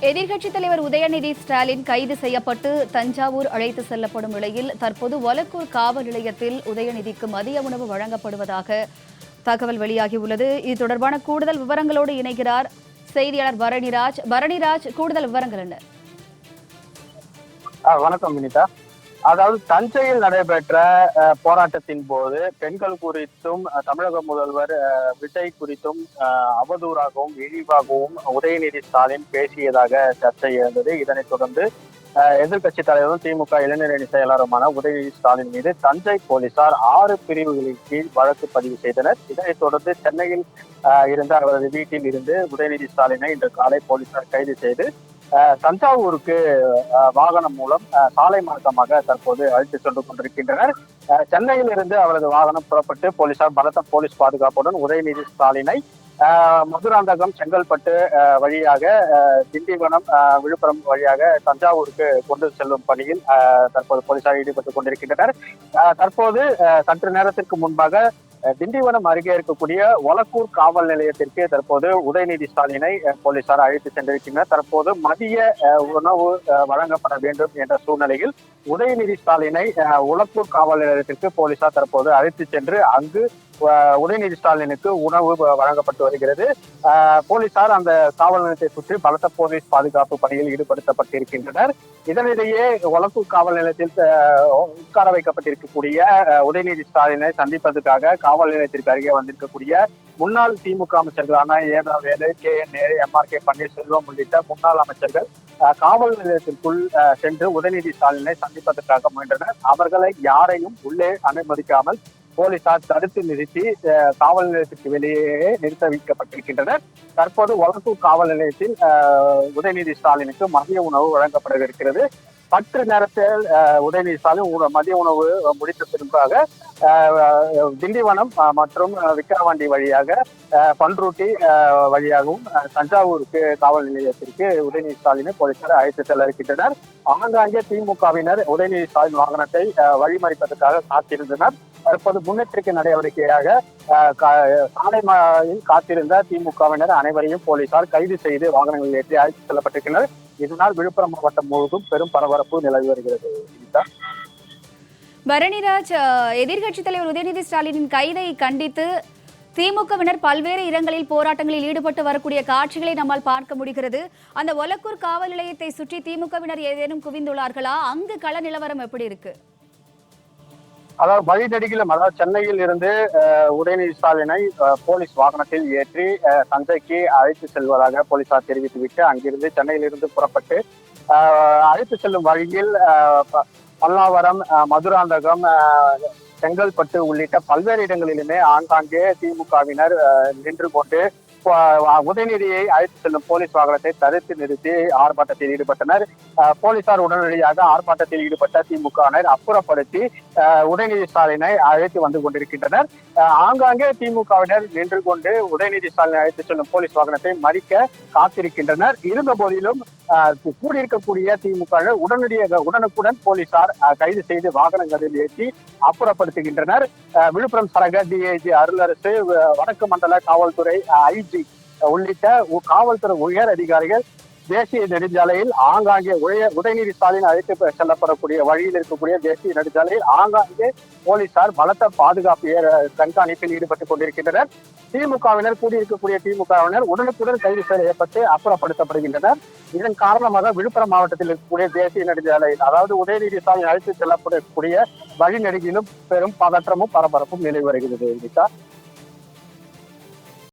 எதிர்க்கட்சித் தலைவர் உதயநிதி ஸ்டாலின் கைது செய்யப்பட்டு தஞ்சாவூர் அழைத்து செல்லப்படும் நிலையில் தற்போது ஒலக்கூர் காவல் நிலையத்தில் உதயநிதிக்கு மதிய உணவு வழங்கப்படுவதாக தகவல் வெளியாகியுள்ளது. இது தொடர்பான கூடுதல் விவரங்களோடு இணைகிறார் செய்தியாளர் பரணிராஜ். பரணிராஜ், கூடுதல் விவரங்கள் என்ன? வணக்கம் வினிதா. அதாவது தஞ்சையில் நடைபெற்ற போராட்டத்தின் போது பெண்கள் குறித்தும் தமிழக முதல்வர் விஜய் குறித்தும் அவதூறாகவும் இழிவாகவும் உதயநிதி ஸ்டாலின் பேசியதாக சர்ச்சை எழுந்தது. இதனைத் தொடர்ந்து எதிர்கட்சி தலைவரும் திமுக இளைஞரணி செயலாளருமான உதயநிதி ஸ்டாலின் மீது தஞ்சை போலீசார் 6 பிரிவுகளின் கீழ் வழக்கு பதிவு செய்தனர். இதனைத் தொடர்ந்து சென்னையில் இருந்த அவரது வீட்டில் இருந்து உதயநிதி ஸ்டாலினை இன்று காலை போலீசார் கைது செய்து தஞ்சாவூருக்கு வாகனம் மூலம் சாலை மார்க்கமாக தற்போது அழைத்து சென்று கொண்டிருக்கின்றனர். சென்னையில் இருந்து அவரது வாகனம் புறப்பட்டு போலீசார் பலத்த போலீஸ் பாதுகாப்புடன் உதயநிதி ஸ்டாலினை மதுராந்தகம், செங்கல்பட்டு வழியாக திண்டிவனம், விழுப்புரம் வழியாக தஞ்சாவூருக்கு கொண்டு செல்லும் பணியில் தற்போது போலீசார் ஈடுபட்டுக் கொண்டிருக்கின்றனர். தற்போது சற்று நேரத்திற்கு முன்பாக திண்டிவனம் அருகே இருக்கக்கூடிய ஒலக்கூர் காவல் நிலையத்திற்கு தற்போது உதயநிதி ஸ்டாலினை போலீசார் அழைத்து சென்றிருக்கின்றனர். தற்போது மதிய உணவு வழங்கப்பட வேண்டும் என்ற சூழ்நிலையில் உதயநிதி ஸ்டாலினை ஒலக்கூர் காவல் நிலையத்திற்கு போலீசார் தற்போது அழைத்து சென்று அங்கு உதயநிதி ஸ்டாலினுக்கு உணவு வழங்கப்பட்டு வருகிறது. போலீசார் அந்த காவல் நிலையத்தை சுற்றி பலத்த போலீஸ் பாதுகாப்பு பணியில் ஈடுபடுத்தப்பட்டிருக்கின்றனர். இதனிடையே ஒலக்கூர் காவல் நிலையத்தில் உட்கார வைக்கப்பட்டிருக்கக்கூடிய உதயநிதி ஸ்டாலினை சந்திப்பதற்காக காவல் நிலையத்திற்கு அருகே வந்திருக்கக்கூடிய முன்னாள் திமுக அமைச்சர்களான ஏதாவேலு, KN நேரு, MRK பன்னீர்செல்வம் உள்ளிட்ட முன்னாள் அமைச்சர்கள் காவல் நிலையத்திற்குள் சென்று உதயநிதி ஸ்டாலினை சந்திப்பதற்காக முயன்றனர். அவர்களை யாரையும் உள்ளே அனுமதிக்காமல் போலீசார் தடுத்து நிறுத்தி காவல் நிலையத்திற்கு வெளியே நிறுத்த வைக்கப்பட்டிருக்கின்றனர். தற்போது ஒலக்கூர் காவல் நிலையத்தில் உதயநிதி ஸ்டாலினுக்கு மதிய உணவு வழங்கப்பட சற்று நேரத்தில் உதயநிதி ஸ்டாலின் மதிய உணவு முடித்த பின்பாக திண்டிவனம் மற்றும் விக்கிரவாண்டி வழியாக பன்ருட்டி வழியாகவும் தஞ்சாவூருக்கு காவல் நிலையத்திற்கு உதயநிதி ஸ்டாலினை போலீசார் அழைத்து செல்ல இருக்கின்றனர். ஆங்காங்கே திமுகவினர் உதயநிதி ஸ்டாலின் வாகனத்தை வழிமறிப்பதற்காக காத்திருந்தனர். தற்போது முன்னெச்சரிக்கை நடவடிக்கையாக சாலையில் காத்திருந்த திமுகவினர் அனைவரையும் போலீசார் கைது செய்து வாகனங்களில் ஏற்றி அழைத்து செல்லப்பட்டிருக்கின்றனர். இதனால் விழுப்புரம் மாவட்டம் முழுவதும் பெரும் பரபரப்பு நிலவி வருகிறது. பரணிராஜ், எதிர்க்கட்சித் தலைவர் உதயநிதி ஸ்டாலினின் கைதை கண்டித்து திமுகவினர் பல்வேறு இடங்களில் போராட்டங்களில் ஈடுபட்டு வரக்கூடிய காட்சிகளை நம்மால் பார்க்க முடிகிறது. அந்த ஒலக்கூர் காவல் நிலையத்தை சுற்றி திமுகவினர் ஏதேனும் குவிந்துள்ளார்களா? அங்கு கள நிலவரம் எப்படி இருக்கு? அதாவது வழிநெடுகிலும், அதாவது சென்னையில் இருந்து உதயநிதி ஸ்டாலினை போலீஸ் வாகனத்தில் ஏற்றி தஞ்சைக்கு அழைத்து செல்வதாக போலீசார் தெரிவித்துவிட்டு அங்கிருந்து சென்னையிலிருந்து புறப்பட்டு அழைத்து செல்லும் வழியில் பல்லாவரம், மதுராந்தகம், செங்கல்பட்டு உள்ளிட்ட பல்வேறு இடங்களிலுமே ஆங்காங்கே திமுகவினர் நின்று கொண்டு உதயநிதியை அழைத்து செல்லும் போலீஸ் வாகனத்தை தடுத்து நிறுத்தி ஆர்ப்பாட்டத்தில் ஈடுபட்டனர். போலீசார் உடனடியாக ஆர்ப்பாட்டத்தில் ஈடுபட்ட திமுகவினர் அப்புறப்படுத்தி உதயநிதி ஸ்டாலினை அழைத்து வந்து கொண்டிருக்கின்றனர். ஆங்காங்கே திமுகவினர் நின்று கொண்டு உதயநிதி ஸ்டாலினை அழைத்து செல்லும் போலீஸ் வாகனத்தை மறிக்க காத்திருக்கின்றனர். இருந்த போதிலும் கூடியிருக்கக்கூடிய திமுக உடனுக்குடன் போலீசார் கைது செய்து வாகனங்களில் ஏற்றி அப்புறப்படுத்துகின்றனர். விழுப்புரம் சரக DIG அருளரசு, வடக்கு மண்டல காவல்துறை IG உள்ளிட்ட காவல்துறை உயர் அதிகாரிகள் தேசிய நெடுஞ்சாலையில் ஆங்காங்கே உதயநிதி ஸ்டாலின் அழைத்து செல்லப்படக்கூடிய வழியில் இருக்கக்கூடிய தேசிய நெடுஞ்சாலையில் ஆங்காங்கே போலீசார் பலத்த பாதுகாப்பு கண்காணிப்பில் ஈடுபட்டுக் கொண்டிருக்கின்றனர். திமுகவினர் கூடியிருக்கக்கூடிய திமுகவினர் உடனுக்குடன் கைது செய்யப்பட்டு அப்புறப்படுத்தப்படுகின்றனர். இதன் காரணமாக விழுப்புரம் மாவட்டத்தில் இருக்கக்கூடிய தேசிய நெடுஞ்சாலையில், அதாவது உதயநிதி ஸ்டாலின் அழைத்து செல்லப்படக்கூடிய வழிநெடுகிலும் பெரும் பதற்றமும் பரபரப்பும் நிலவி வருகிறது.